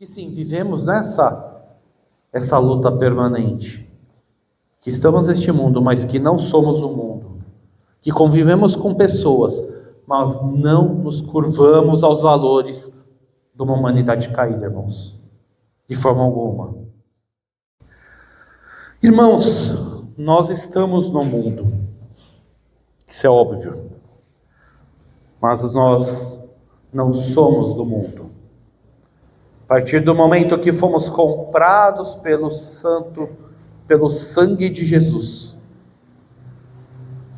que sim, vivemos essa luta permanente, que estamos neste mundo, mas que não somos o mundo, que convivemos com pessoas, mas não nos curvamos aos valores de uma humanidade caída, irmãos, de forma alguma. Irmãos, nós estamos no mundo, isso é óbvio, mas nós não somos do mundo. A partir do momento que fomos comprados pelo sangue de Jesus,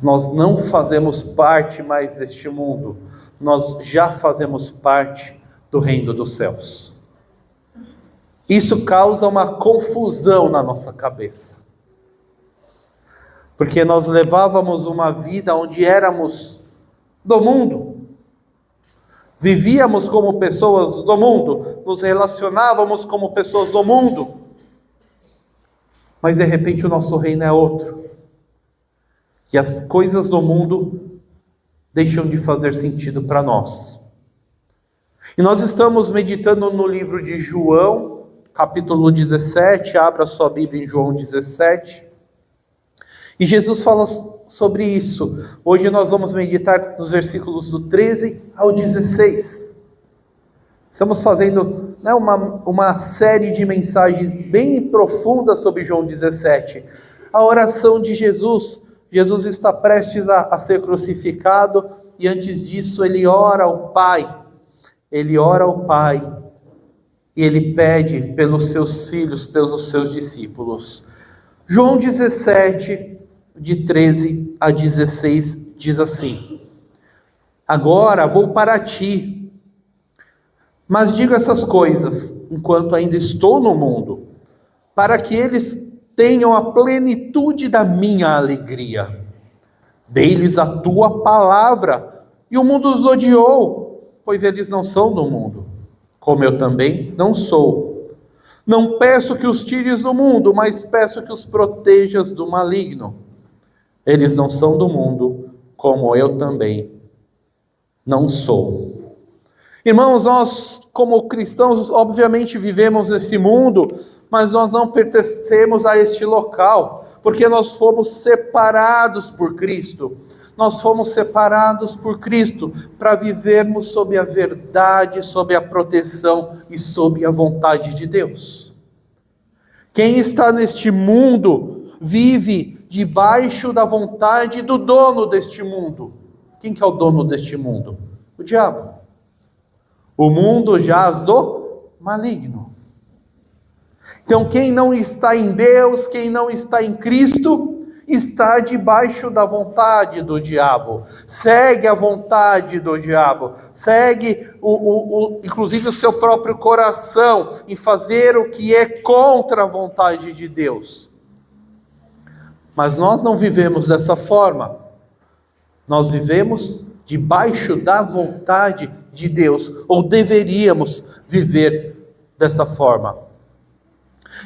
nós não fazemos parte mais deste mundo, nós já fazemos parte do reino dos céus. Isso causa uma confusão na nossa cabeça, porque nós levávamos uma vida onde éramos do mundo, vivíamos como pessoas do mundo, nos relacionávamos como pessoas do mundo, mas de repente o nosso reino é outro, e as coisas do mundo deixam de fazer sentido para nós. E nós estamos meditando no livro de João, capítulo 17, abra sua Bíblia em João 17, e Jesus fala sobre isso. Hoje nós vamos meditar nos versículos do 13 ao 16. Estamos fazendo uma série de mensagens bem profundas sobre João 17. A oração de Jesus. Jesus está prestes a ser crucificado e antes disso ele ora ao Pai. Ele ora ao Pai e ele pede pelos seus filhos, pelos seus discípulos. João 17, de 13 a 16, diz assim: agora vou para ti, mas digo essas coisas enquanto ainda estou no mundo, para que eles tenham a plenitude da minha alegria. Dei-lhes a tua palavra, e o mundo os odiou, pois eles não são do mundo, como eu também não sou. Não peço que os tires do mundo, mas peço que os protejas do maligno. Eles não são do mundo, como eu também não sou. Irmãos, nós como cristãos, obviamente vivemos nesse mundo, mas nós não pertencemos a este local, porque nós fomos separados por Cristo. Nós fomos separados por Cristo para vivermos sob a verdade, sob a proteção e sob a vontade de Deus. Quem está neste mundo vive debaixo da vontade do dono deste mundo. Quem que é o dono deste mundo? O diabo. O mundo jaz do maligno. Então quem não está em Deus, quem não está em Cristo, está debaixo da vontade do diabo. Segue a vontade do diabo. Segue inclusive o seu próprio coração em fazer o que é contra a vontade de Deus. Mas nós não vivemos dessa forma. Nós vivemos debaixo da vontade de Deus, ou deveríamos viver dessa forma.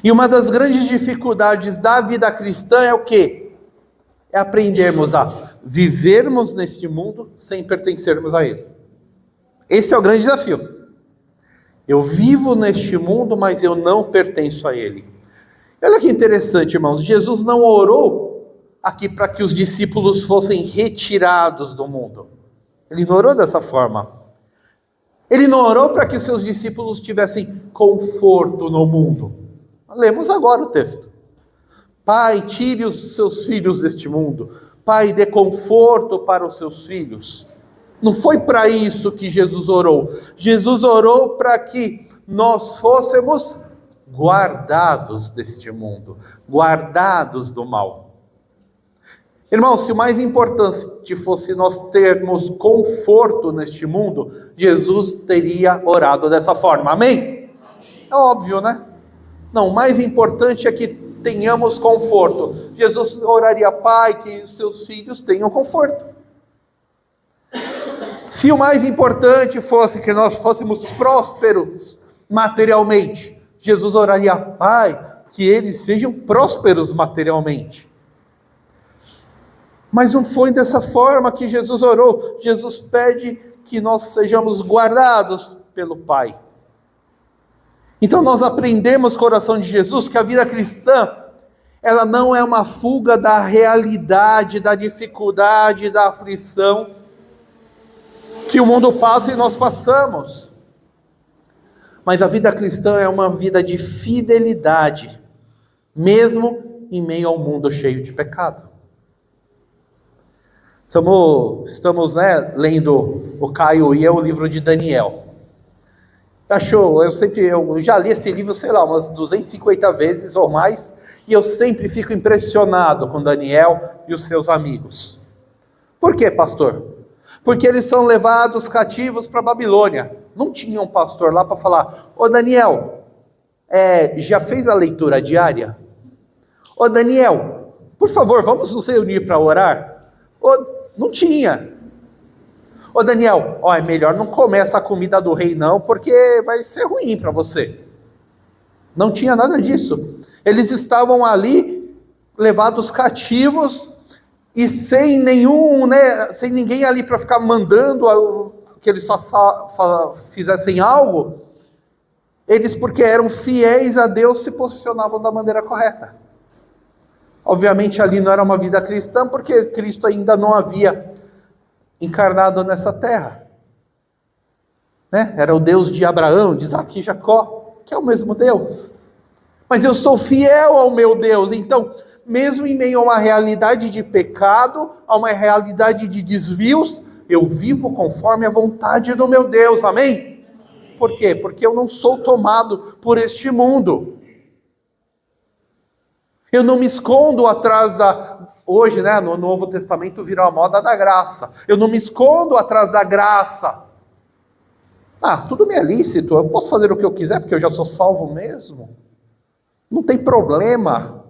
E uma das grandes dificuldades da vida cristã é o quê? É aprendermos a vivermos neste mundo sem pertencermos a ele. Esse é o grande desafio. Eu vivo neste mundo, mas eu não pertenço a ele. Olha que interessante, irmãos, Jesus não orou aqui para que os discípulos fossem retirados do mundo. Ele não orou dessa forma. Ele não orou para que os seus discípulos tivessem conforto no mundo. Lemos agora o texto. Pai, tire os seus filhos deste mundo. Pai, dê conforto para os seus filhos. Não foi para isso que Jesus orou. Jesus orou para que nós fôssemos guardados deste mundo, guardados do mal. Irmãos, se o mais importante fosse nós termos conforto neste mundo, Jesus teria orado dessa forma, amém? É óbvio, né? Não, o mais importante é que tenhamos conforto. Jesus oraria, Pai, que os seus filhos tenham conforto. Se o mais importante fosse que nós fôssemos prósperos materialmente, Jesus oraria, Pai, que eles sejam prósperos materialmente. Mas não foi dessa forma que Jesus orou. Jesus pede que nós sejamos guardados pelo Pai. Então nós aprendemos com a oração de Jesus que a vida cristã, ela não é uma fuga da realidade, da dificuldade, da aflição que o mundo passa e nós passamos. Mas a vida cristã é uma vida de fidelidade, mesmo em meio ao mundo cheio de pecado. Estamos lendo, o Caio e eu, o livro de Daniel. Eu já li esse livro, sei lá, umas 250 vezes ou mais, e eu sempre fico impressionado com Daniel e os seus amigos. Por quê, pastor? Porque eles são levados cativos para a Babilônia. Não tinha um pastor lá para falar: ô Daniel, já fez a leitura diária? Ô Daniel, por favor, vamos nos reunir para orar? Não tinha. Ô Daniel, é melhor não comer essa comida do rei não, porque vai ser ruim para você. Não tinha nada disso. Eles estavam ali, levados cativos, e sem ninguém ali para ficar mandando que eles fizessem algo. Eles, porque eram fiéis a Deus, se posicionavam da maneira correta. Obviamente ali não era uma vida cristã, porque Cristo ainda não havia encarnado nessa terra. Era o Deus de Abraão, de Isaque e Jacó, que é o mesmo Deus. Mas eu sou fiel ao meu Deus. Então, mesmo em meio a uma realidade de pecado, a uma realidade de desvios, eu vivo conforme a vontade do meu Deus, amém? Por quê? Porque eu não sou tomado por este mundo. Eu não me escondo atrás hoje, no Novo Testamento virou a moda da graça. Eu não me escondo atrás da graça. Tudo me é lícito, eu posso fazer o que eu quiser, porque eu já sou salvo mesmo. Não tem problema.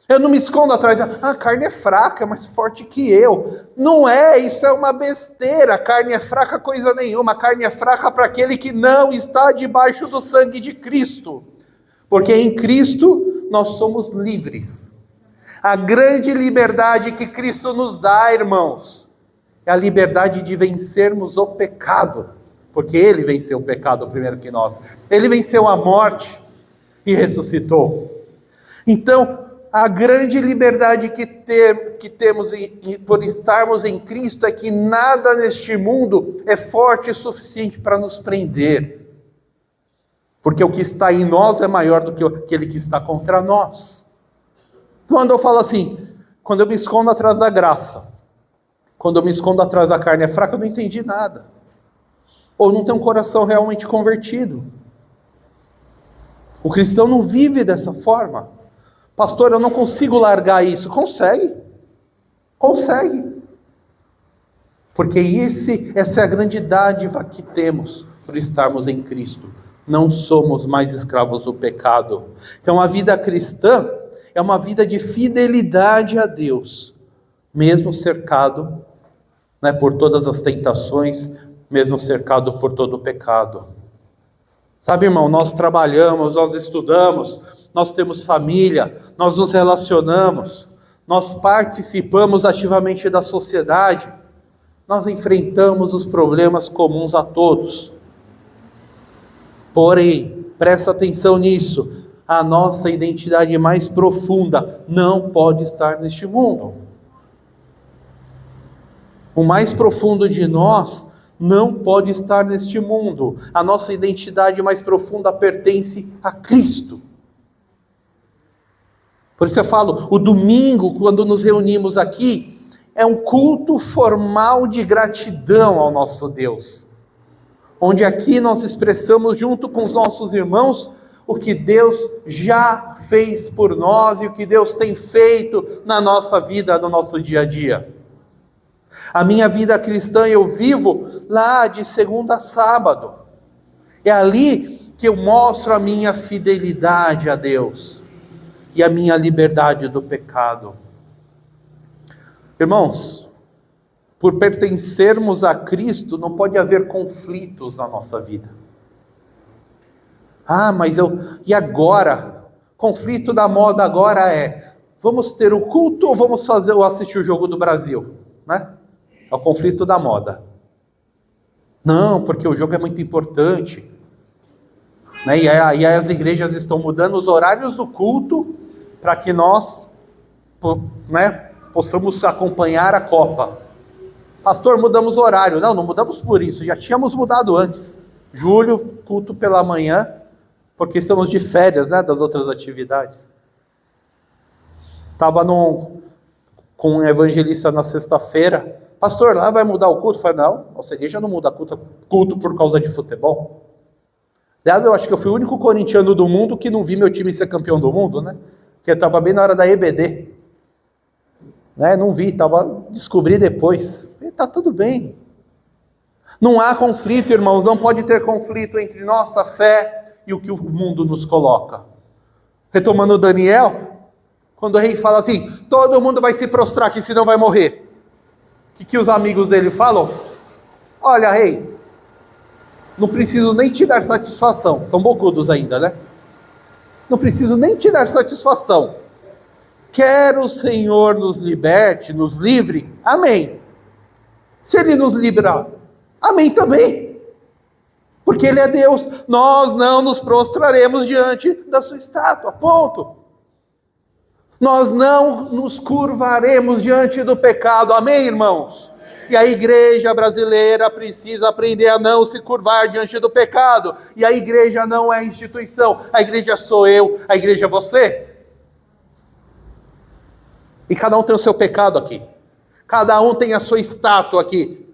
Eu não me escondo atrás a carne é fraca, é mais forte que eu. Não é, isso é uma besteira. A carne é fraca coisa nenhuma. A carne é fraca para aquele que não está debaixo do sangue de Cristo. Porque em Cristo nós somos livres. A grande liberdade que Cristo nos dá, irmãos, é a liberdade de vencermos o pecado. Porque Ele venceu o pecado primeiro que nós. Ele venceu a morte e ressuscitou. Então, a grande liberdade que temos por estarmos em Cristo é que nada neste mundo é forte o suficiente para nos prender. Porque o que está em nós é maior do que aquele que está contra nós. Quando eu falo assim, quando eu me escondo atrás da graça, quando eu me escondo atrás da carne é fraca, eu não entendi nada. Ou não tem um coração realmente convertido. O cristão não vive dessa forma. Pastor, eu não consigo largar isso. Consegue. Consegue. Porque essa é a grande dádiva que temos por estarmos em Cristo. Não somos mais escravos do pecado. Então a vida cristã é uma vida de fidelidade a Deus, mesmo cercado por todas as tentações, mesmo cercado por todo o pecado. Sabe, irmão, nós trabalhamos, nós estudamos, nós temos família, nós nos relacionamos, nós participamos ativamente da sociedade, nós enfrentamos os problemas comuns a todos. Porém, presta atenção nisso, a nossa identidade mais profunda não pode estar neste mundo. O mais profundo de nós não pode estar neste mundo. A nossa identidade mais profunda pertence a Cristo. Por isso eu falo, o domingo, quando nos reunimos aqui, é um culto formal de gratidão ao nosso Deus. Onde aqui nós expressamos junto com os nossos irmãos o que Deus já fez por nós e o que Deus tem feito na nossa vida, no nosso dia a dia. A minha vida cristã eu vivo lá de segunda a sábado. É ali que eu mostro a minha fidelidade a Deus e a minha liberdade do pecado. Irmãos, por pertencermos a Cristo, não pode haver conflitos na nossa vida. E agora? Conflito da moda agora vamos ter o culto ou vamos assistir o jogo do Brasil? É o conflito da moda. Não, porque o jogo é muito importante. né? E aí as igrejas estão mudando os horários do culto para que nós, né, possamos acompanhar a Copa. Pastor, mudamos o horário. Não mudamos por isso, já tínhamos mudado antes. Julho, culto pela manhã, porque estamos de férias, né, das outras atividades. Estava com um evangelista na sexta-feira. Pastor, lá vai mudar o culto? Eu falei, não, nossa igreja não muda culto por causa de futebol. Aliás, eu acho que eu fui o único corintiano do mundo que não vi meu time ser campeão do mundo, né? Porque estava bem na hora da EBD. Né? Não vi, descobri depois. E tá tudo bem. Não há conflito, irmãos, não pode ter conflito entre nossa fé e o que o mundo nos coloca. Retomando Daniel, quando o rei fala assim, todo mundo vai se prostrar aqui, senão vai morrer. O que os amigos dele falam? Olha, rei, não preciso nem te dar satisfação. São bocudos ainda, né? Não preciso nem te dar satisfação. Quer o Senhor nos liberte, nos livre? Amém. Se Ele nos livrar, amém também. Porque Ele é Deus. Nós não nos prostraremos diante da sua estátua. Ponto. Nós não nos curvaremos diante do pecado. Amém, irmãos? E a igreja brasileira precisa aprender a não se curvar diante do pecado. E a igreja não é instituição. A igreja sou eu, a igreja é você. E cada um tem o seu pecado aqui. Cada um tem a sua estátua aqui.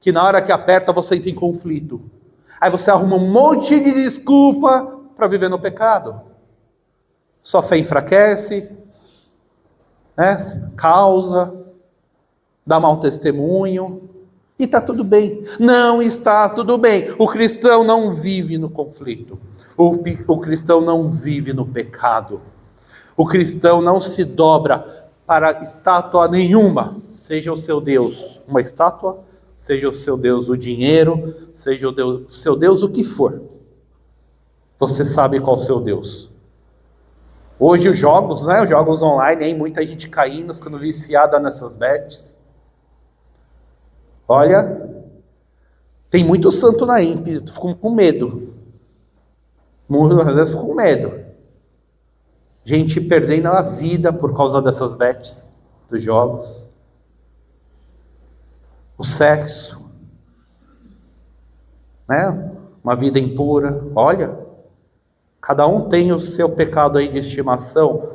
Que na hora que aperta você entra em conflito. Aí você arruma um monte de desculpa para viver no pecado. Sua fé enfraquece, né? Causa, dá mau testemunho. E está tudo bem. Não está tudo bem. O cristão não vive no conflito. O cristão não vive no pecado. O cristão não se dobra para estátua nenhuma, seja o seu Deus uma estátua, seja o seu Deus o dinheiro, seja o seu Deus o que for. Você sabe qual é o seu Deus. Hoje os jogos, né, os jogos online, hein, muita gente caindo, ficando viciada nessas bets. Olha, tem muito santo na ímpio, ficam com medo. Às vezes ficam com medo. Gente perdendo a vida por causa dessas bets, dos jogos. O sexo. Né? Uma vida impura. Olha, cada um tem o seu pecado aí de estimação.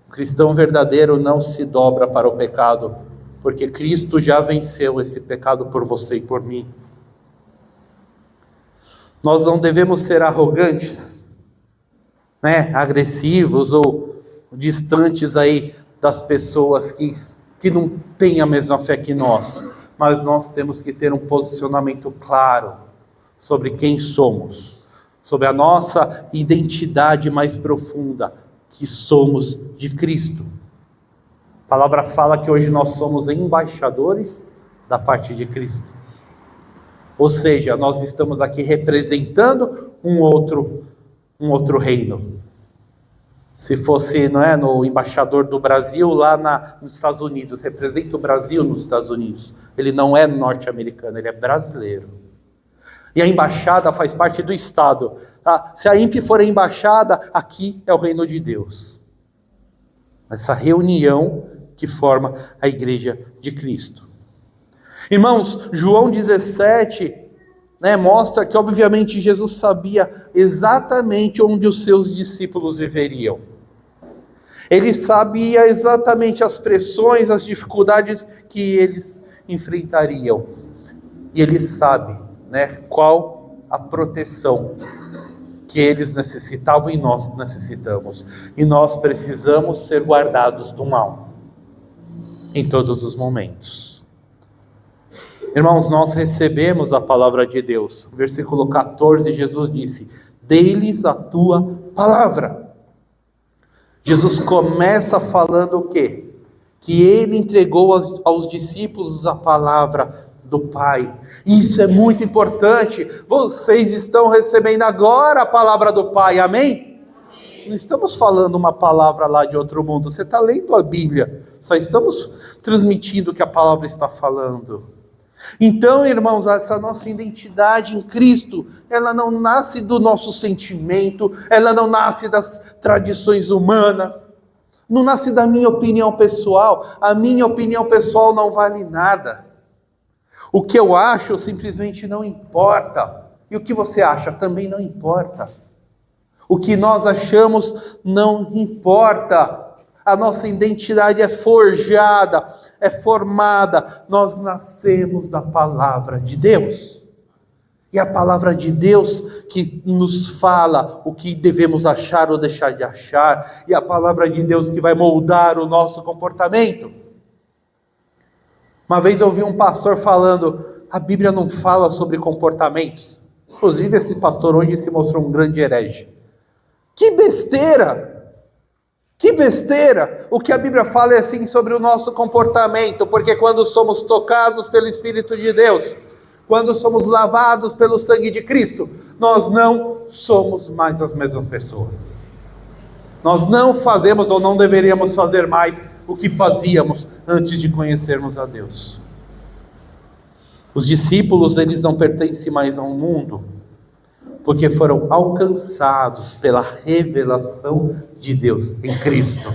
O cristão verdadeiro não se dobra para o pecado, porque Cristo já venceu esse pecado por você e por mim. Nós não devemos ser arrogantes, né, agressivos ou distantes aí das pessoas que não têm a mesma fé que nós, mas nós temos que ter um posicionamento claro sobre quem somos, sobre a nossa identidade mais profunda, que somos de Cristo. A palavra fala que hoje nós somos embaixadores da parte de Cristo. Ou seja, nós estamos aqui representando um outro reino. Se fosse, não é, no embaixador do Brasil lá nos Estados Unidos, representa o Brasil nos Estados Unidos. Ele não é norte-americano, ele é brasileiro. E a embaixada faz parte do Estado. Tá? Se a INPE for a embaixada, aqui é o reino de Deus. Essa reunião que forma a igreja de Cristo. Irmãos, João 17, né, mostra que obviamente Jesus sabia exatamente onde os seus discípulos viveriam. Ele sabia exatamente as pressões, as dificuldades que eles enfrentariam. E ele sabe, né, qual a proteção que eles necessitavam e nós necessitamos. E nós precisamos ser guardados do mal em todos os momentos. Irmãos, nós recebemos a palavra de Deus. Versículo 14, Jesus disse: dê-lhes a tua palavra. Jesus começa falando o quê? Que ele entregou aos discípulos a palavra do Pai. Isso é muito importante. Vocês estão recebendo agora a palavra do Pai, amém? Não estamos falando uma palavra lá de outro mundo. Você está lendo a Bíblia. Só estamos transmitindo o que a palavra está falando. Então, irmãos, essa nossa identidade em Cristo, ela não nasce do nosso sentimento, ela não nasce das tradições humanas, não nasce da minha opinião pessoal. A minha opinião pessoal não vale nada. O que eu acho simplesmente não importa. E o que você acha também não importa. O que nós achamos não importa. A nossa identidade é forjada, é formada. Nós nascemos da palavra de Deus. E a palavra de Deus que nos fala o que devemos achar ou deixar de achar. E a palavra de Deus que vai moldar o nosso comportamento. Uma vez eu ouvi um pastor falando, a Bíblia não fala sobre comportamentos. Inclusive esse pastor hoje se mostrou um grande herege. Que besteira! Que besteira! O que a Bíblia fala é assim sobre o nosso comportamento, porque quando somos tocados pelo Espírito de Deus, quando somos lavados pelo sangue de Cristo, nós não somos mais as mesmas pessoas. Nós não fazemos ou não deveríamos fazer mais o que fazíamos antes de conhecermos a Deus. Os discípulos, eles não pertencem mais ao mundo, porque foram alcançados pela revelação de Deus em Cristo.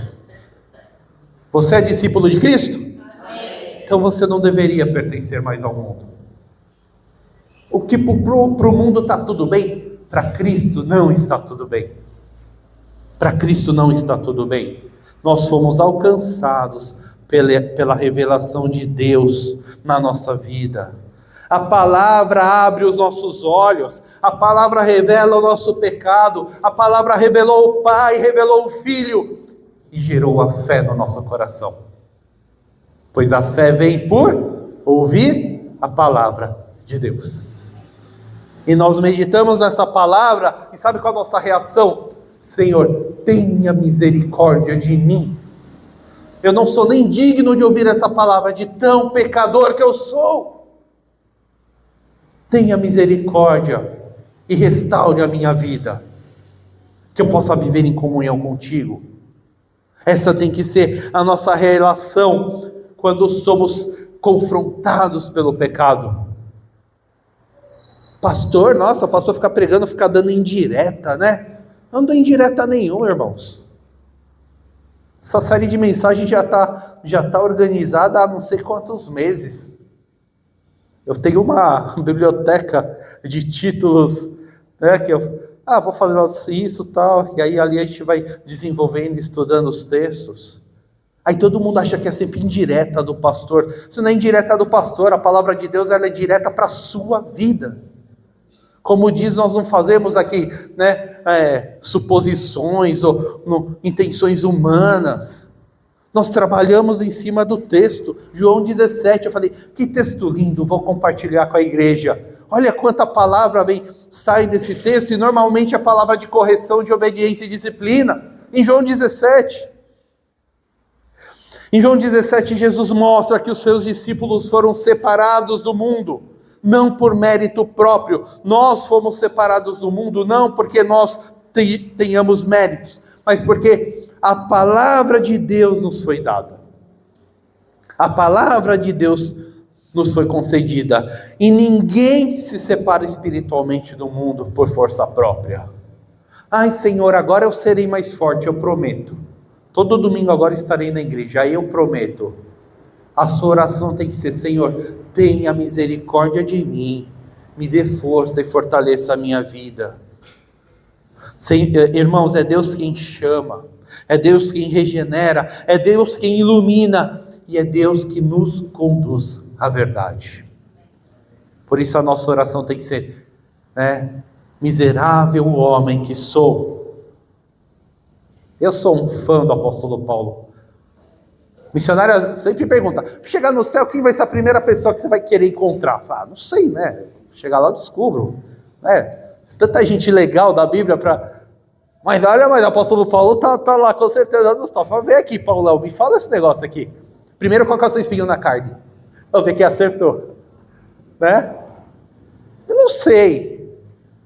Você é discípulo de Cristo? Então você não deveria pertencer mais ao mundo. O que para o mundo está tudo bem, para Cristo não está tudo bem. Para Cristo não está tudo bem. Nós fomos alcançados pela revelação de Deus na nossa vida. A palavra abre os nossos olhos, a palavra revela o nosso pecado, a palavra revelou o Pai, revelou o Filho e gerou a fé no nosso coração. Pois a fé vem por ouvir a palavra de Deus. E nós meditamos nessa palavra, e sabe qual é a nossa reação? Senhor, tenha misericórdia de mim. Eu não sou nem digno de ouvir essa palavra, de tão pecador que eu sou. Tenha misericórdia e restaure a minha vida, que eu possa viver em comunhão contigo. Essa tem que ser a nossa relação quando somos confrontados pelo pecado. Pastor, nossa, pastor fica pregando, fica dando indireta, né? Não dou indireta nenhuma, irmãos. Essa série de mensagens já tá organizada há não sei quantos meses. Eu tenho uma biblioteca de títulos, né, que vou fazer isso e tal, e aí ali a gente vai desenvolvendo, estudando os textos. Aí todo mundo acha que é sempre indireta do pastor. Isso não é indireta do pastor, a palavra de Deus ela é direta para a sua vida. Como diz, nós não fazemos aqui, né, suposições ou intenções humanas. Nós trabalhamos em cima do texto. João 17, eu falei, que texto lindo, vou compartilhar com a igreja. Olha quanta palavra sai desse texto, e normalmente é a palavra de correção, de obediência e disciplina. Em João 17. Em João 17, Jesus mostra que os seus discípulos foram separados do mundo, não por mérito próprio. Nós fomos separados do mundo, não porque nós tenhamos méritos, mas porque a palavra de Deus nos foi dada. A palavra de Deus nos foi concedida. E ninguém se separa espiritualmente do mundo por força própria. Ai, Senhor, agora eu serei mais forte, eu prometo. Todo domingo agora estarei na igreja, aí eu prometo. A sua oração tem que ser, Senhor, tenha misericórdia de mim. Me dê força e fortaleça a minha vida. Irmãos, é Deus quem chama. É Deus quem regenera, é Deus quem ilumina, e é Deus que nos conduz à verdade. Por isso a nossa oração tem que ser, miserável homem que sou. Eu sou um fã do apóstolo Paulo. Missionária sempre pergunta, chegar no céu, quem vai ser a primeira pessoa que você vai querer encontrar? Não sei, né? Chegar lá eu descubro. Tanta gente legal da Bíblia para... Mas olha, o apóstolo Paulo tá lá com certeza dos top. Vem aqui, Paulão, me fala esse negócio aqui. Primeiro, qual que é o seu espinho na carne? Vamos ver quem acertou. Né? Eu não sei.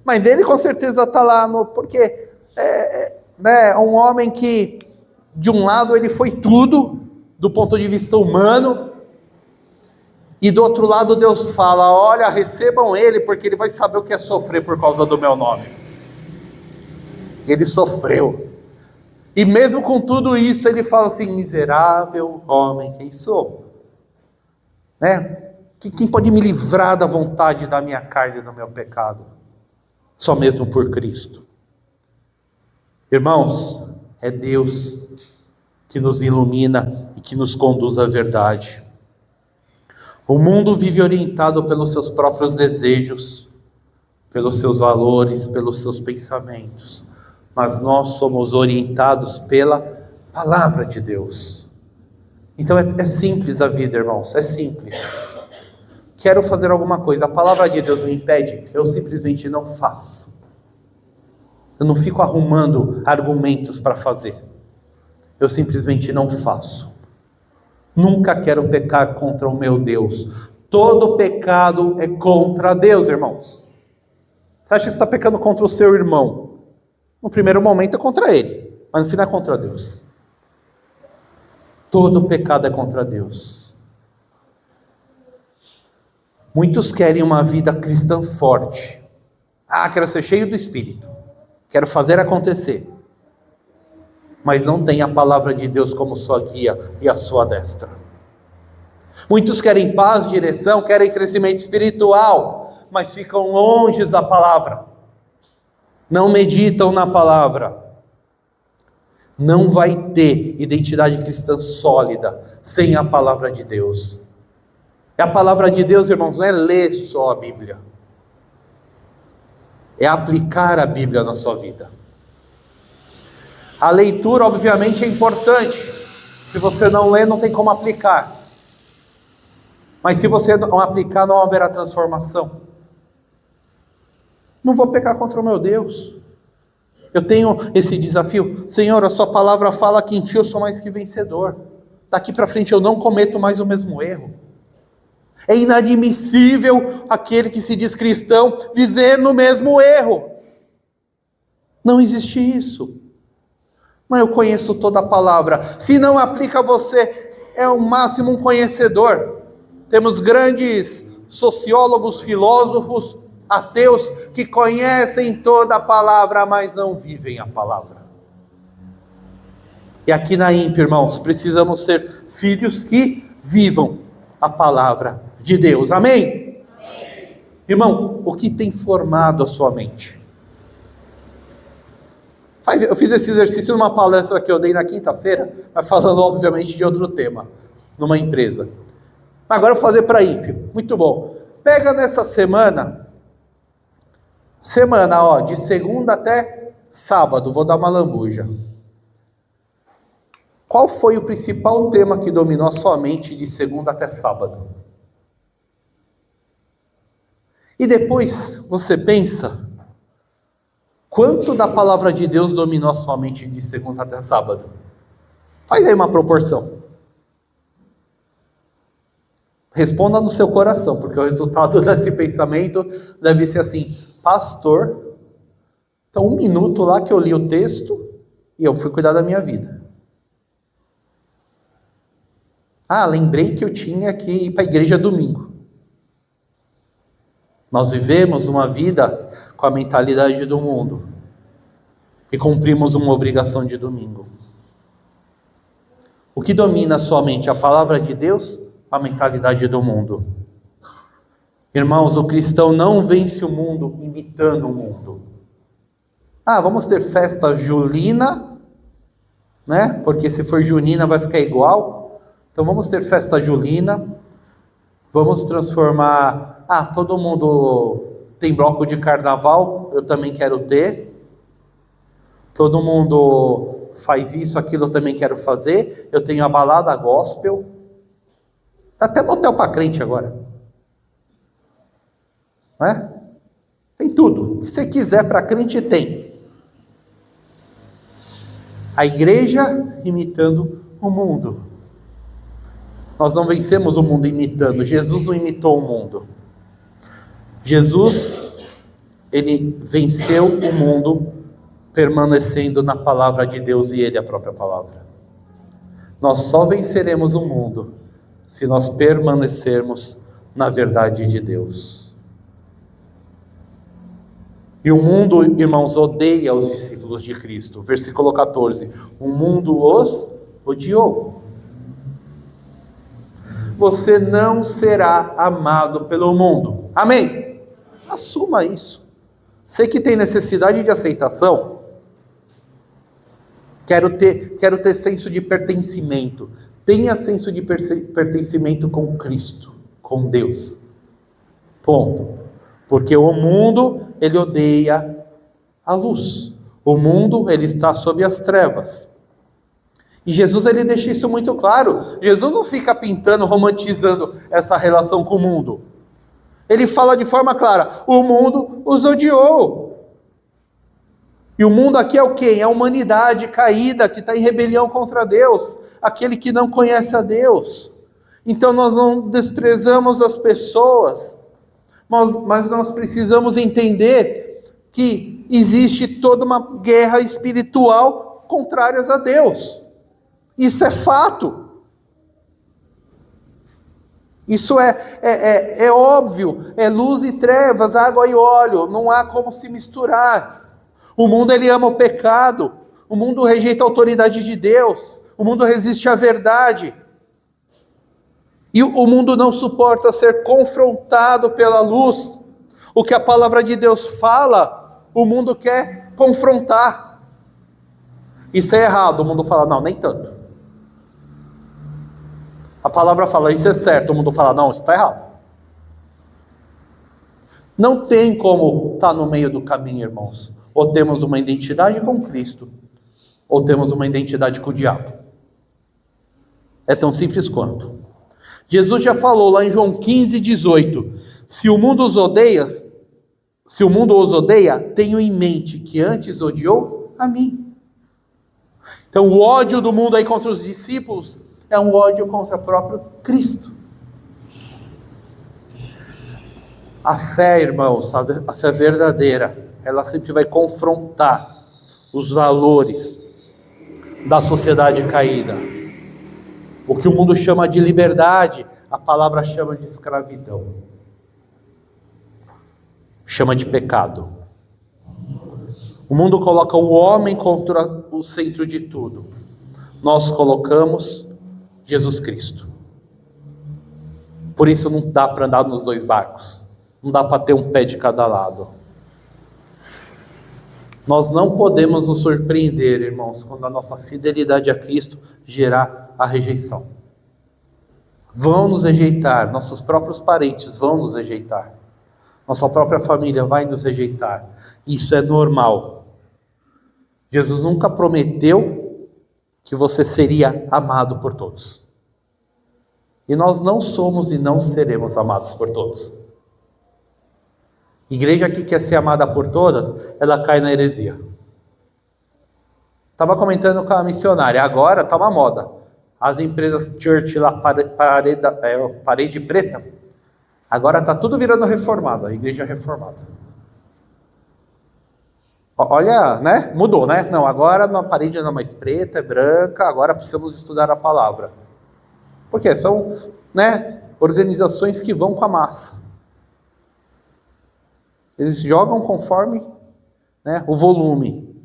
Mas ele com certeza está lá, porque é um homem que, de um lado, ele foi tudo, do ponto de vista humano, E do outro lado Deus fala: olha, recebam ele, porque ele vai saber o que é sofrer por causa do meu nome. Ele sofreu. E mesmo com tudo isso, ele fala assim: miserável homem, quem sou? Né? Quem pode me livrar da vontade da minha carne e do meu pecado? Só mesmo por Cristo. Irmãos, é Deus que nos ilumina e que nos conduz à verdade. O mundo vive orientado pelos seus próprios desejos, pelos seus valores, pelos seus pensamentos. Mas nós somos orientados pela palavra de Deus. Então é simples a vida, irmãos, é simples. Quero fazer alguma coisa, a palavra de Deus me impede, eu simplesmente não faço. Eu não fico arrumando argumentos para fazer. Eu simplesmente não faço. Nunca quero pecar contra o meu Deus. Todo pecado é contra Deus, irmãos. Você acha que você está pecando contra o seu irmão? No primeiro momento é contra ele, mas no final é contra Deus. Todo pecado é contra Deus. Muitos querem uma vida cristã forte. Quero ser cheio do Espírito. Quero fazer acontecer. Mas não tem a palavra de Deus como sua guia e a sua destra. Muitos querem paz, direção, querem crescimento espiritual, mas ficam longe da palavra. Não meditam na palavra. Não vai ter identidade cristã sólida sem a palavra de Deus. E a palavra de Deus, irmãos, não é ler só a Bíblia. É aplicar a Bíblia na sua vida. A leitura, obviamente, é importante. Se você não lê, não tem como aplicar. Mas se você não aplicar, não haverá transformação. Não vou pecar contra o meu Deus. Eu tenho esse desafio. Senhor, a sua palavra fala que em ti eu sou mais que vencedor. Daqui para frente eu não cometo mais o mesmo erro. É inadmissível aquele que se diz cristão viver no mesmo erro. Não existe isso. Mas eu conheço toda a palavra. Se não aplica, você é o máximo um conhecedor. Temos grandes sociólogos, filósofos, ateus, que conhecem toda a palavra, mas não vivem a palavra. E aqui na IMP, irmãos, precisamos ser filhos que vivam a palavra de Deus. Amém? Amém. Irmão, o que tem formado a sua mente? Eu fiz esse exercício numa palestra que eu dei na quinta-feira, mas falando obviamente de outro tema, numa empresa. Agora eu vou fazer para ímpio. Muito bom. Pega nessa semana, de segunda até sábado, vou dar uma lambuja. Qual foi o principal tema que dominou a sua mente de segunda até sábado? E depois você pensa, quanto da palavra de Deus dominou a sua mente de segunda até sábado? Faz aí uma proporção. Responda no seu coração, porque o resultado desse pensamento deve ser assim: pastor, então 1 minuto lá que eu li o texto e eu fui cuidar da minha vida. Lembrei que eu tinha que ir para a igreja domingo. Nós vivemos uma vida com a mentalidade do mundo e cumprimos uma obrigação de domingo. O que domina a sua mente? A palavra de Deus? A mentalidade do mundo? Irmãos, o cristão não vence o mundo imitando o mundo. Vamos ter festa julina, né? Porque se for junina vai ficar igual. Então vamos ter festa julina. Vamos transformar... todo mundo tem bloco de carnaval, eu também quero ter. Todo mundo faz isso, aquilo, eu também quero fazer. Eu tenho a balada gospel. Tá até motel para crente agora. Não é? Tem tudo. Se você quiser para crente, tem. A igreja imitando o mundo. Nós não vencemos o mundo imitando. Jesus não imitou o mundo. Jesus, ele venceu o mundo permanecendo na palavra de Deus e ele é a própria palavra. Nós só venceremos o mundo se nós permanecermos na verdade de Deus. E o mundo, irmãos, odeia os discípulos de Cristo. Versículo 14. O mundo os odiou. Você não será amado pelo mundo. Amém? Assuma isso. Sei que tem necessidade de aceitação. Quero ter senso de pertencimento. Tenha senso de pertencimento com Cristo, com Deus. Ponto. Porque o mundo, ele odeia a luz. O mundo, ele está sob as trevas. E Jesus, ele deixa isso muito claro. Jesus não fica pintando, romantizando essa relação com o mundo. Ele fala de forma clara, o mundo os odiou. E o mundo aqui é o quê? É a humanidade caída, que está em rebelião contra Deus. Aquele que não conhece a Deus. Então nós não desprezamos as pessoas, mas nós precisamos entender que existe toda uma guerra espiritual contrária a Deus. Isso é fato. Isso é óbvio. É luz e trevas, água e óleo. Não há como se misturar. O mundo, ele ama o pecado. O mundo rejeita a autoridade de Deus. O mundo resiste à verdade. E o mundo não suporta ser confrontado pela luz. O que a palavra de Deus fala, o mundo quer confrontar. Isso é errado. O mundo fala, não, nem tanto. A palavra fala, isso é certo. O mundo fala, não, isso está errado. Não tem como estar no meio do caminho, irmãos. Ou temos uma identidade com Cristo, ou temos uma identidade com o diabo. É tão simples quanto. Jesus já falou lá em João 15:18, se o mundo os odeia, tenho em mente que antes odiou a mim. Então o ódio do mundo aí contra os discípulos é um ódio contra o próprio Cristo. A fé, irmãos, a fé verdadeira, ela sempre vai confrontar os valores da sociedade caída. O que o mundo chama de liberdade, a palavra chama de escravidão. Chama de pecado. O mundo coloca o homem contra o centro de tudo. Nós colocamos Jesus Cristo. Por isso não dá para andar nos dois barcos. Não dá para ter um pé de cada lado. Nós não podemos nos surpreender, irmãos, quando a nossa fidelidade a Cristo gerar a rejeição. Vão nos rejeitar, nossos próprios parentes vão nos rejeitar. Nossa própria família vai nos rejeitar. Isso é normal. Jesus nunca prometeu que você seria amado por todos. E nós não somos e não seremos amados por todos. Igreja que quer ser amada por todas, ela cai na heresia. Estava comentando com a missionária, agora está uma moda. As empresas church lá, parede preta, agora está tudo virando reformado, a igreja reformada. Olha, né? Mudou, né? Não, agora a parede não é mais preta, é branca, agora precisamos estudar a palavra. Por quê? São, né, organizações que vão com a massa. Eles jogam conforme, né, o volume.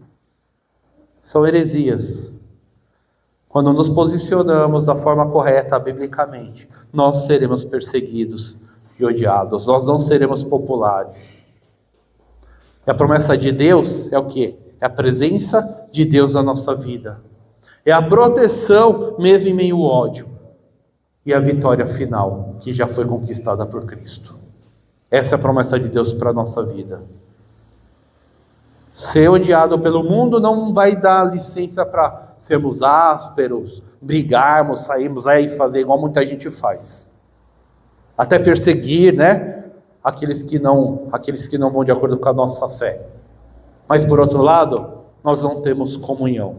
São heresias. Quando nos posicionamos da forma correta, biblicamente, nós seremos perseguidos e odiados. Nós não seremos populares. E a promessa de Deus é o quê? É a presença de Deus na nossa vida. É a proteção mesmo em meio ao ódio. E a vitória final, que já foi conquistada por Cristo. Essa é a promessa de Deus para a nossa vida. Ser odiado pelo mundo não vai dar licença para sermos ásperos, brigarmos, sairmos aí e fazer igual muita gente faz. Até perseguir, né? Aqueles que não vão de acordo com a nossa fé. Mas por outro lado, nós não temos comunhão.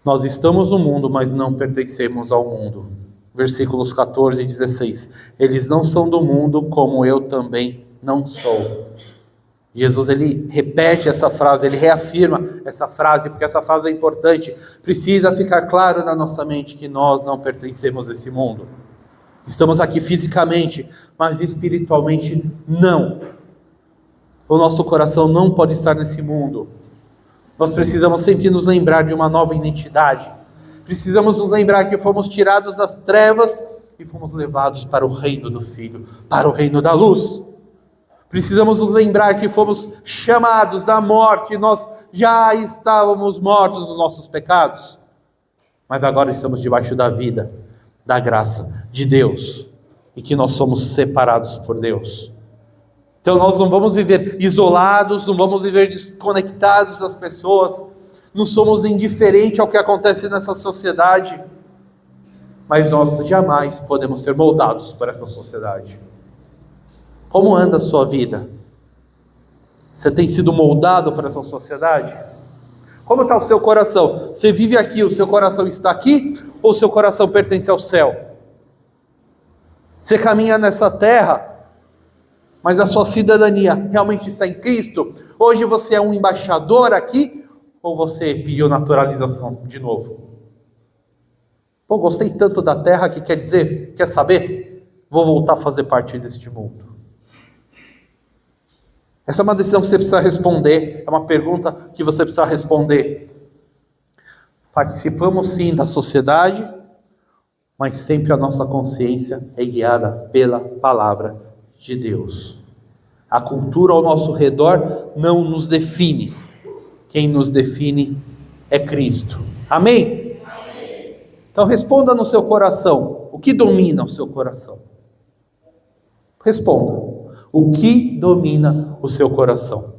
Nós estamos no mundo, mas não pertencemos ao mundo. Versículos 14 e 16. Eles não são do mundo, como eu também não sou. Jesus, ele repete essa frase, ele reafirma essa frase, porque essa frase é importante. Precisa ficar claro na nossa mente que nós não pertencemos a esse mundo. Estamos aqui fisicamente, mas espiritualmente não. O nosso coração não pode estar nesse mundo. Nós precisamos sempre nos lembrar de uma nova identidade. Precisamos nos lembrar que fomos tirados das trevas e fomos levados para o reino do Filho, para o reino da luz. Precisamos nos lembrar que fomos chamados da morte, nós já estávamos mortos nos nossos pecados, mas agora estamos debaixo da vida, da graça de Deus, e que nós somos separados por Deus. Então nós não vamos viver isolados, não vamos viver desconectados das pessoas, não somos indiferentes ao que acontece nessa sociedade, mas nós jamais podemos ser moldados por essa sociedade. Como anda a sua vida? Você tem sido moldado por essa sociedade? Como está o seu coração? Você vive aqui, o seu coração está aqui, ou o seu coração pertence ao céu? Você caminha nessa terra, mas a sua cidadania realmente está em Cristo? Hoje você é um embaixador aqui, ou você pediu naturalização de novo? Pô, gostei tanto da terra que quer dizer, quer saber? Vou voltar a fazer parte deste mundo. Essa é uma decisão que você precisa responder, é uma pergunta que você precisa responder. Participamos sim da sociedade, mas sempre a nossa consciência é guiada pela palavra de Deus. A cultura ao nosso redor não nos define. Quem nos define é Cristo. Amém? Amém. Então responda no seu coração. O que domina o seu coração? Responda. O que domina o seu coração?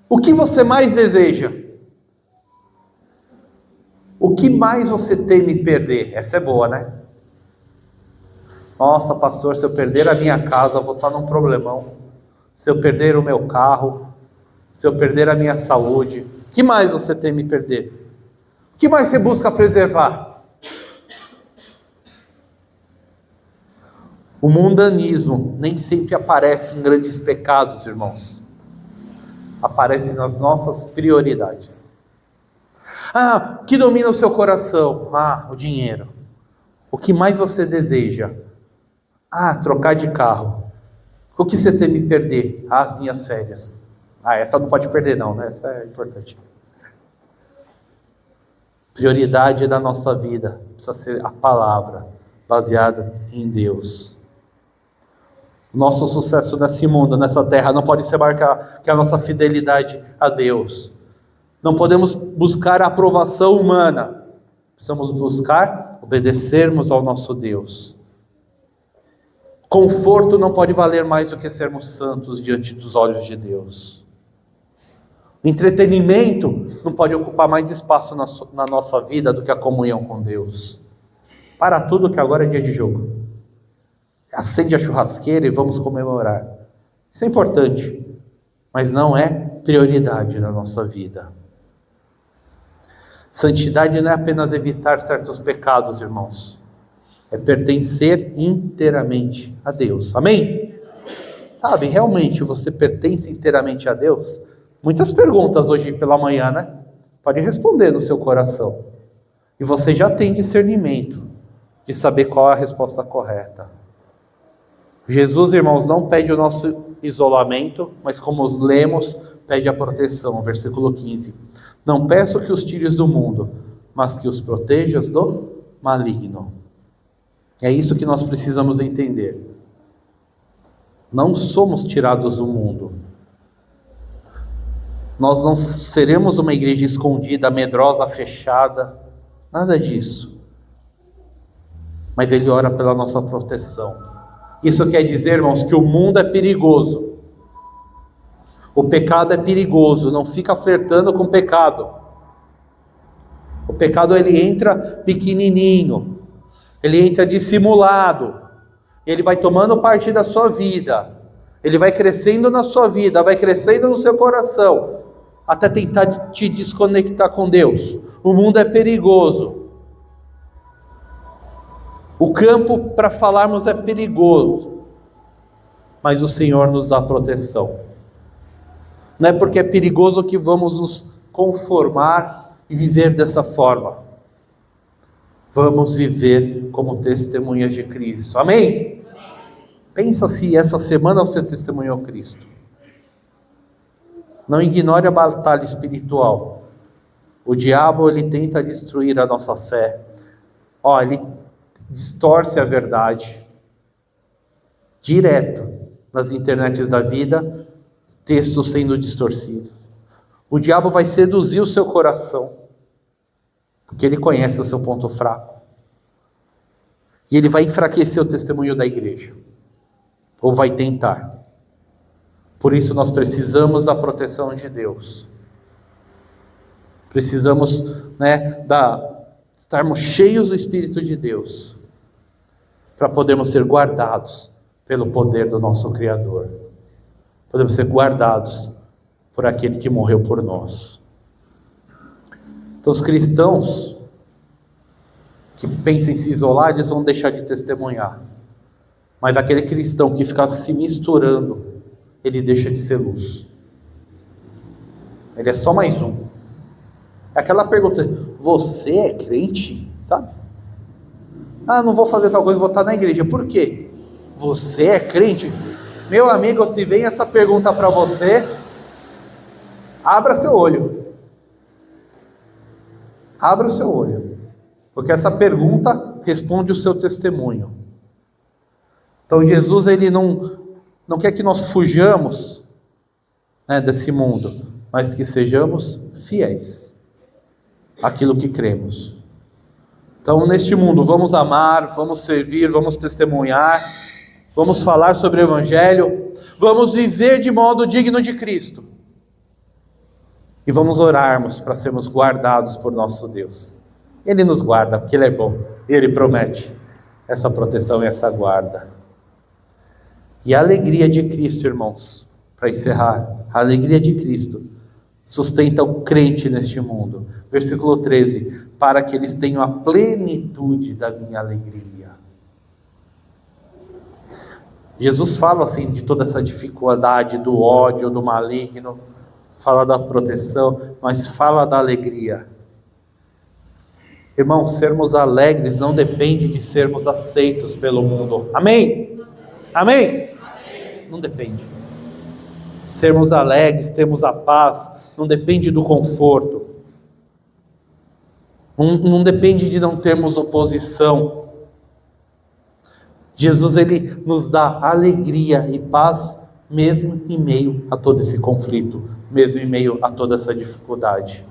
O que você mais deseja? O que mais você teme perder? Essa é boa, né? Nossa, pastor, se eu perder a minha casa, vou estar num problemão. Se eu perder o meu carro, se eu perder a minha saúde, o que mais você teme perder? O que mais você busca preservar? O mundanismo nem sempre aparece em grandes pecados, irmãos. Aparece nas nossas prioridades. O que domina o seu coração? O dinheiro. O que mais você deseja? Trocar de carro. O que você teme perder? As minhas férias. Essa não pode perder não, né? Essa é importante. Prioridade da nossa vida precisa ser a palavra, baseada em Deus. Nosso sucesso nesse mundo, nessa terra, não pode ser marcar que a nossa fidelidade a Deus. Não podemos buscar a aprovação humana. Precisamos buscar obedecermos ao nosso Deus. Conforto não pode valer mais do que sermos santos diante dos olhos de Deus. Entretenimento não pode ocupar mais espaço na nossa vida do que a comunhão com Deus. Para tudo que agora é dia de jogo. Acende a churrasqueira e vamos comemorar. Isso é importante, mas não é prioridade na nossa vida. Santidade não é apenas evitar certos pecados, irmãos. É pertencer inteiramente a Deus. Amém? Sabe, realmente você pertence inteiramente a Deus? Muitas perguntas hoje pela manhã, né? Pode responder no seu coração. E você já tem discernimento de saber qual é a resposta correta. Jesus, irmãos, não pede o nosso isolamento, mas como lemos, pede a proteção. Versículo 15. Não peço que os tires do mundo, mas que os protejas do maligno. É isso que nós precisamos entender. Não somos tirados do mundo. Nós não seremos uma igreja escondida, medrosa, fechada. Nada disso. Mas Ele ora pela nossa proteção. Isso quer dizer, irmãos, que o mundo é perigoso. O pecado é perigoso. Não fica flertando com o pecado. O pecado, ele entra pequenininho. Ele entra dissimulado. Ele vai tomando parte da sua vida. Ele vai crescendo na sua vida. Vai crescendo no seu coração. Até tentar te desconectar com Deus. O mundo é perigoso. O campo, para falarmos, é perigoso. Mas o Senhor nos dá proteção. Não é porque é perigoso que vamos nos conformar e viver dessa forma. vamos viver como testemunhas de Cristo. Amém? Pensa se essa semana você testemunhou Cristo. Não ignore a batalha espiritual. O diabo, ele tenta destruir a nossa fé. Ele distorce a verdade. Direto nas internets da vida, textos sendo distorcidos. O diabo vai seduzir o seu coração, porque ele conhece o seu ponto fraco. E ele vai enfraquecer o testemunho da igreja. Ou vai tentar. Por isso nós precisamos da proteção de Deus. Precisamos, estarmos cheios do Espírito de Deus, para podermos ser guardados pelo poder do nosso Criador. Podemos ser guardados por aquele que morreu por nós. Então os cristãos que pensam em se isolar, eles vão deixar de testemunhar. Mas aquele cristão que fica se misturando, ele deixa de ser luz. Ele é só mais um. É aquela pergunta: você é crente? Sabe? Não vou fazer tal coisa, vou estar na igreja. Por quê? Você é crente? Meu amigo, se vem essa pergunta para você, abra seu olho. Abra o seu olho. Porque essa pergunta responde o seu testemunho. Então Jesus, ele não quer que nós fujamos, desse mundo, mas que sejamos fiéis àquilo que cremos. Então neste mundo vamos amar, vamos servir, vamos testemunhar, vamos falar sobre o Evangelho, vamos viver de modo digno de Cristo. E vamos orarmos para sermos guardados por nosso Deus. Ele nos guarda porque Ele é bom, e Ele promete essa proteção e essa guarda. E a alegria de Cristo, irmãos, para encerrar, a alegria de Cristo sustenta o crente neste mundo. Versículo 13, para que eles tenham a plenitude da minha alegria. Jesus fala assim de toda essa dificuldade do ódio, do maligno, fala da proteção, mas fala da alegria. Irmãos, sermos alegres não depende de sermos aceitos pelo mundo. Amém? Amém? Não depende. Sermos alegres, termos a paz, não depende do conforto. Não depende de não termos oposição. Jesus, ele nos dá alegria e paz mesmo em meio a todo esse conflito, mesmo em meio a toda essa dificuldade.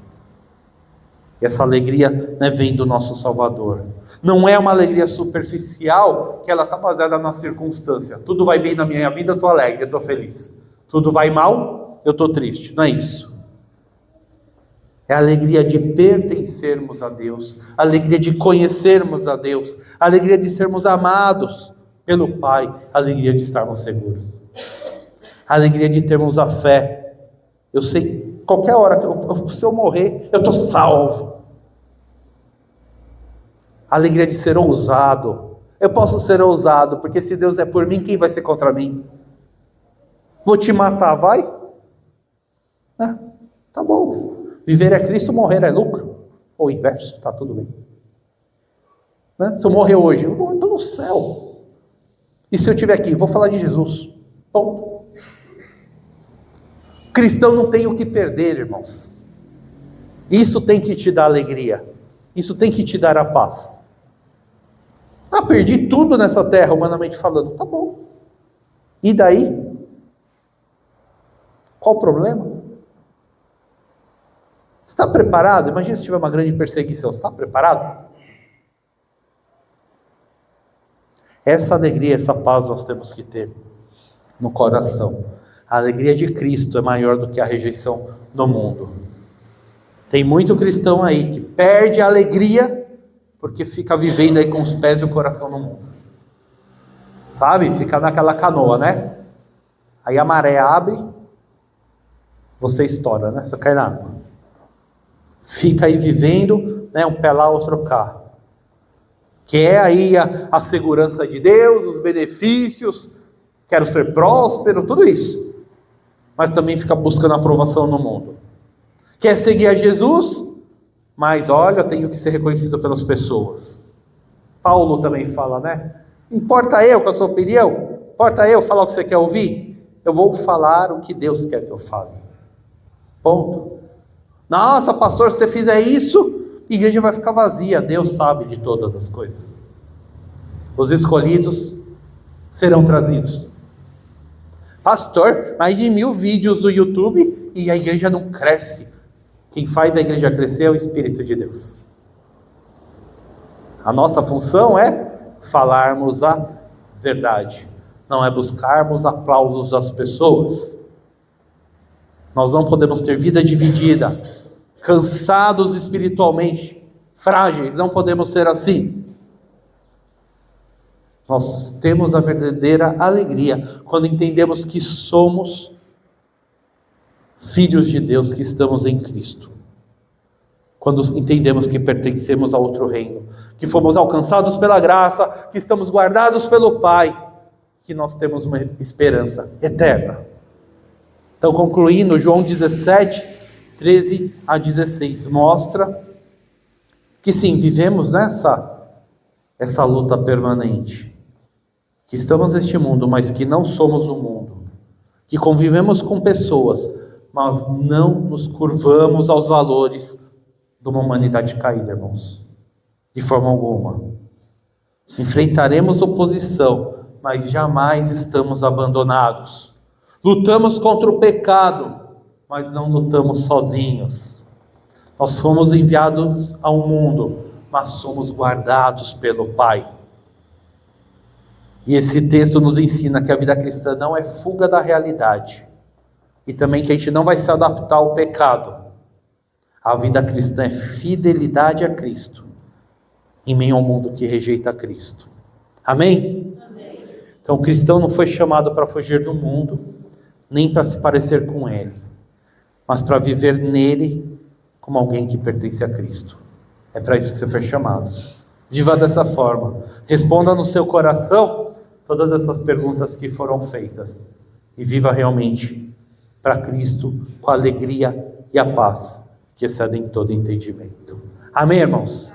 E essa alegria, vem do nosso Salvador. Não é uma alegria superficial, que ela está baseada na circunstância. Tudo vai bem na minha vida, eu estou alegre, eu estou feliz. Tudo vai mal, eu estou triste. Não é isso. É a alegria de pertencermos a Deus, a alegria de conhecermos a Deus, a alegria de sermos amados pelo Pai, a alegria de estarmos seguros, a alegria de termos a fé. Eu sei, qualquer hora, se eu morrer, eu estou salvo. A alegria de ser ousado. Eu posso ser ousado, porque se Deus é por mim, quem vai ser contra mim? Vou te matar, vai? Tá bom. Viver é Cristo, morrer é lucro. Ou o inverso, tá tudo bem. Se eu morrer hoje, eu estou no céu. E se eu estiver aqui, vou falar de Jesus. Bom. Cristão não tem o que perder, irmãos. Isso tem que te dar alegria. Isso tem que te dar a paz. Perdi tudo nessa terra, humanamente falando. Tá bom. E daí? Qual o problema? Está preparado? Imagina se tiver uma grande perseguição. Está preparado? Essa alegria, essa paz nós temos que ter no coração. A alegria de Cristo é maior do que a rejeição no mundo. Tem muito cristão aí que perde a alegria porque fica vivendo aí com os pés e o coração no mundo. Sabe? Fica naquela canoa, né? Aí a maré abre, você estoura, né? Você cai na água. Fica aí vivendo, um pé lá, outro cá. Quer aí a segurança de Deus, os benefícios, quero ser próspero, tudo isso. Mas também fica buscando aprovação no mundo. Quer seguir a Jesus, mas olha, eu tenho que ser reconhecido pelas pessoas. Paulo também fala, né? Importa eu com a sua opinião? Importa eu falar o que você quer ouvir? Eu vou falar o que Deus quer que eu fale. Ponto. Nossa, pastor, se você fizer isso, a igreja vai ficar vazia. Deus sabe de todas as coisas. Os escolhidos serão trazidos. Pastor, mais de 1000 vídeos no YouTube e a igreja não cresce. Quem faz a igreja crescer é o Espírito de Deus. A nossa função é falarmos a verdade. Não é buscarmos aplausos das pessoas. Nós não podemos ter vida dividida, cansados espiritualmente, frágeis. Não podemos ser assim. Nós temos a verdadeira alegria quando entendemos que somos filhos de Deus, que estamos em Cristo. Quando entendemos que pertencemos a outro reino, que fomos alcançados pela graça, que estamos guardados pelo Pai, que nós temos uma esperança eterna. Então, concluindo, João 17, 13 a 16, mostra que sim, vivemos essa luta permanente. Que estamos neste mundo, mas que não somos o mundo. Que convivemos com pessoas, mas não nos curvamos aos valores de uma humanidade caída, irmãos. De forma alguma. Enfrentaremos oposição, mas jamais estamos abandonados. Lutamos contra o pecado, mas não lutamos sozinhos. Nós fomos enviados ao mundo, mas somos guardados pelo Pai. E esse texto nos ensina que a vida cristã não é fuga da realidade. E também que a gente não vai se adaptar ao pecado. A vida cristã é fidelidade a Cristo, em meio ao mundo que rejeita Cristo. Amém? Amém. Então o cristão não foi chamado para fugir do mundo, nem para se parecer com ele, mas para viver nele como alguém que pertence a Cristo. É para isso que você foi chamado. Viva dessa forma. Responda no seu coração todas essas perguntas que foram feitas. E viva realmente para Cristo com a alegria e a paz que excedem todo entendimento. Amém, irmãos?